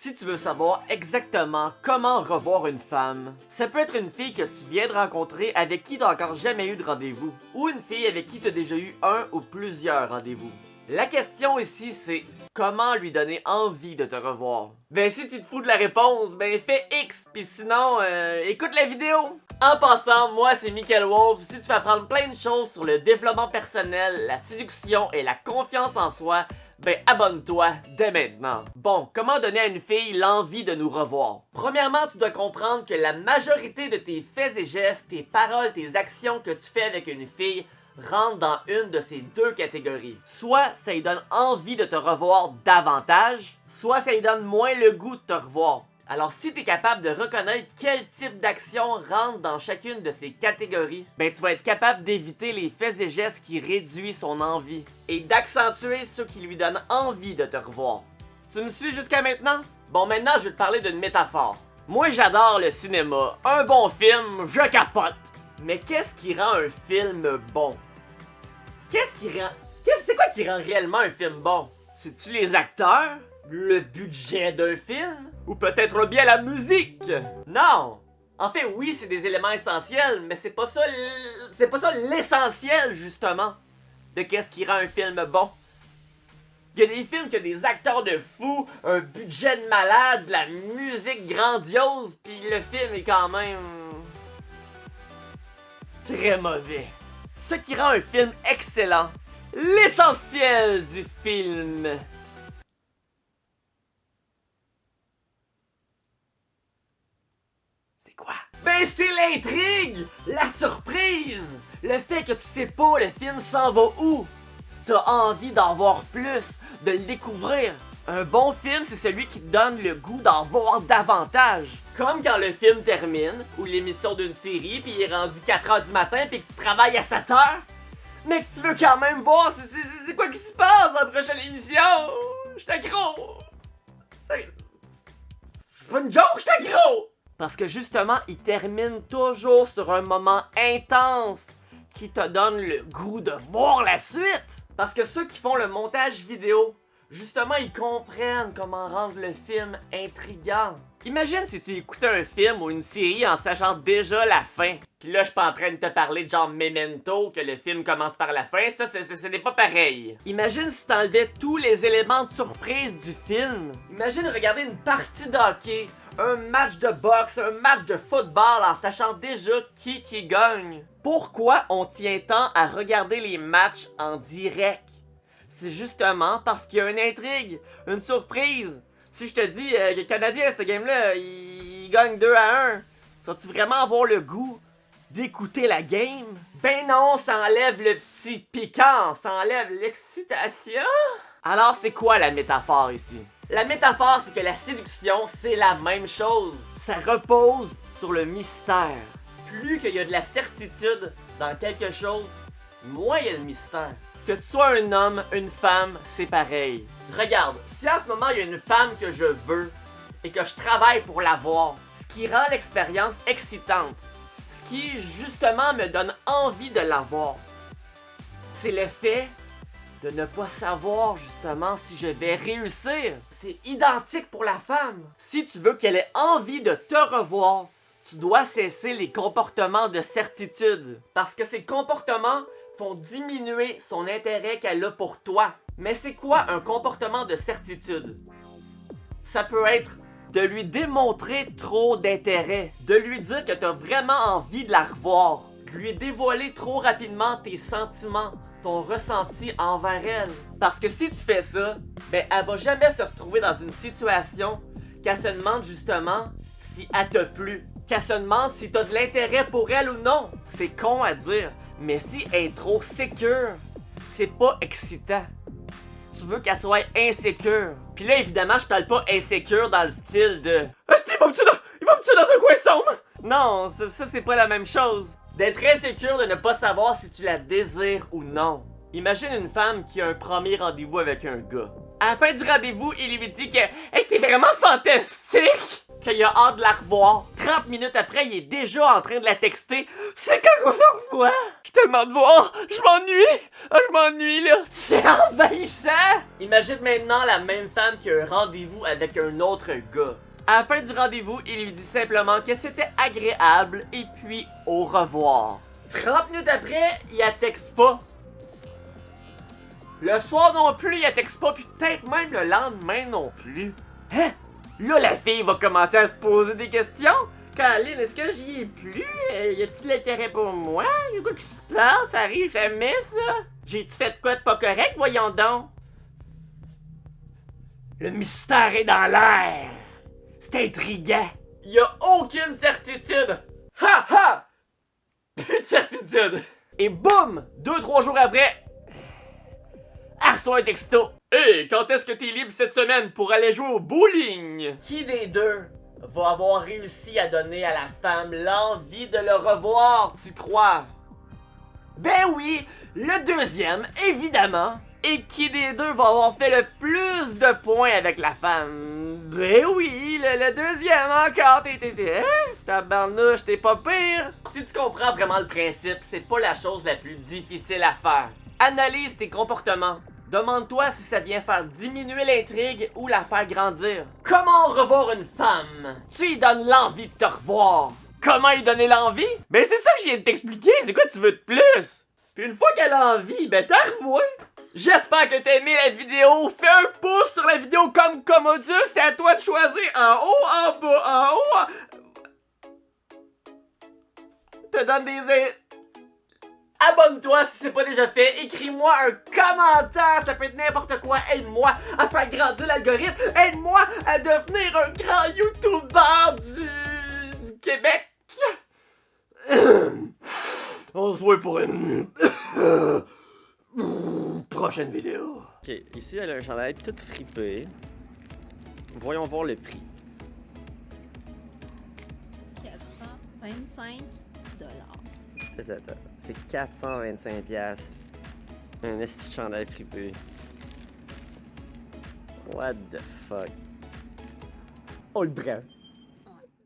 Si tu veux savoir exactement comment revoir une femme, ça peut être une fille que tu viens de rencontrer avec qui tu n'as encore jamais eu de rendez-vous, ou une fille avec qui tu as déjà eu un ou plusieurs rendez-vous. La question ici, c'est comment lui donner envie de te revoir? Ben si tu te fous de la réponse, ben fais X, pis sinon, écoute la vidéo! En passant, moi c'est Michael Wolf. Si tu veux apprendre plein de choses sur le développement personnel, la séduction et la confiance en soi, ben abonne-toi dès maintenant. Bon, comment donner à une fille l'envie de nous revoir? Premièrement, tu dois comprendre que la majorité de tes faits et gestes, tes paroles, tes actions que tu fais avec une fille rentrent dans une de ces deux catégories. Soit ça lui donne envie de te revoir davantage, soit ça lui donne moins le goût de te revoir. Alors si tu es capable de reconnaître quel type d'action rentre dans chacune de ces catégories, ben tu vas être capable d'éviter les faits et gestes qui réduisent son envie et d'accentuer ceux qui lui donnent envie de te revoir. Tu me suis jusqu'à maintenant? Bon, maintenant je vais te parler d'une métaphore. Moi j'adore le cinéma. Un bon film, je capote. Mais qu'est-ce qui rend un film bon? C'est quoi qui rend réellement un film bon? C'est-tu les acteurs? Le budget d'un film? Ou peut-être bien la musique? Non! En fait, oui, c'est des éléments essentiels, mais c'est pas ça l'essentiel, justement, de qu'est-ce qui rend un film bon. Il y a des films qui ont des acteurs de fou, un budget de malade, de la musique grandiose, puis le film est quand même très mauvais. Ce qui rend un film excellent, l'essentiel du film. C'est quoi? Ben c'est l'intrigue, la surprise, le fait que tu sais pas le film s'en va où. T'as envie d'en voir plus, de le découvrir. Un bon film, c'est celui qui te donne le goût d'en voir davantage. Comme quand le film termine, ou l'émission d'une série, puis il est rendu 4h du matin, puis que tu travailles à 7h, mais que tu veux quand même voir c'est quoi qui se passe dans la prochaine émission. J'étais accro. C'est pas une joke, j'étais accro. Parce que justement, il termine toujours sur un moment intense qui te donne le goût de voir la suite. Parce que ceux qui font le montage vidéo, justement, ils comprennent comment rendre le film intriguant. Imagine si tu écoutais un film ou une série en sachant déjà la fin. Puis là, je suis pas en train de te parler de genre Memento, que le film commence par la fin. Ça, ce n'est pas pareil. Imagine si t'enlevais tous les éléments de surprise du film. Imagine regarder une partie de hockey, un match de boxe, un match de football en sachant déjà qui gagne. Pourquoi on tient tant à regarder les matchs en direct? C'est justement parce qu'il y a une intrigue, une surprise. Si je te dis que le Canadien, cette game-là, il gagne 2-1, vas-tu vraiment avoir le goût d'écouter la game? Ben non, ça enlève le petit piquant, ça enlève l'excitation. Alors c'est quoi la métaphore ici? La métaphore, c'est que la séduction, c'est la même chose. Ça repose sur le mystère. Plus qu'il y a de la certitude dans quelque chose, moins il y a le mystère. Que tu sois un homme, une femme, c'est pareil. Regarde, si en ce moment il y a une femme que je veux et que je travaille pour l'avoir, ce qui rend l'expérience excitante, ce qui justement me donne envie de l'avoir, c'est le fait de ne pas savoir justement si je vais réussir. C'est identique pour la femme. Si tu veux qu'elle ait envie de te revoir, tu dois cesser les comportements de certitude. Parce que ces comportements font diminuer son intérêt qu'elle a pour toi. Mais c'est quoi un comportement de certitude? Ça peut être de lui démontrer trop d'intérêt, de lui dire que tu as vraiment envie de la revoir, de lui dévoiler trop rapidement tes sentiments, ton ressenti envers elle. Parce que si tu fais ça, ben elle va jamais se retrouver dans une situation qu'elle se demande justement si elle t'a plu, qu'elle se demande si t'as de l'intérêt pour elle ou non. C'est con à dire, mais si elle est trop sécure, c'est pas excitant. Tu veux qu'elle soit insécure. Puis là, évidemment, je parle pas insécure dans le style de il va me tuer dans un coin sombre! Non, ça c'est pas la même chose. D'être insécure de ne pas savoir si tu la désires ou non. Imagine une femme qui a un premier rendez-vous avec un gars. À la fin du rendez-vous, il lui dit que « Hey, t'es vraiment fantastique! » qu'il a hâte de la revoir. 30 minutes après, il est déjà en train de la texter. C'est quand qu'on se revoit? J'ai tellement de voir. Je m'ennuie. Ah, je m'ennuie, là. C'est envahissant. Imagine maintenant la même femme qui a un rendez-vous avec un autre gars. À la fin du rendez-vous, il lui dit simplement que c'était agréable et puis au revoir. 30 minutes après, il la texte pas. Le soir non plus, il la texte pas, puis peut-être même le lendemain non plus. Hein? Là, la fille va commencer à se poser des questions. Caroline, est-ce que j'y ai plu? Y a-t-il de l'intérêt pour moi? Y'a quoi qui se passe? Ça arrive jamais, ça? J'ai-tu fait quoi de pas correct? Voyons donc. Le mystère est dans l'air. C'est intriguant. Y a aucune certitude. Ha ha! Plus de certitude. Et boum! 2-3 jours après, elle reçoit un texto. Hey, quand est-ce que t'es libre cette semaine pour aller jouer au bowling? Qui des deux va avoir réussi à donner à la femme l'envie de le revoir, tu crois? Ben oui, le deuxième, évidemment. Et qui des deux va avoir fait le plus de points avec la femme? Ben oui, le deuxième encore. Hein? Tabarnouche, t'es pas pire. Si tu comprends vraiment le principe, c'est pas la chose la plus difficile à faire. Analyse tes comportements. Demande-toi si ça vient faire diminuer l'intrigue ou la faire grandir. Comment revoir une femme? Tu lui donnes l'envie de te revoir. Comment lui donner l'envie? Ben c'est ça que je viens de t'expliquer, c'est quoi tu veux de plus? Puis une fois qu'elle a envie, ben t'as revois. J'espère que t'as aimé la vidéo. Fais un pouce sur la vidéo comme Commodus, c'est à toi de choisir en haut, en bas, en haut. Te donne des... Abonne-toi si c'est pas déjà fait, écris-moi un commentaire, ça peut être n'importe quoi, aide-moi à faire grandir l'algorithme, aide-moi à devenir un grand YouTuber du Québec. On se voit pour une prochaine vidéo. Ok, ici elle a un chandail tout fripé. Voyons voir le prix. 425 $. Attends, c'est 425 $. Un esti chandail fripé. What the fuck? Oh le brun.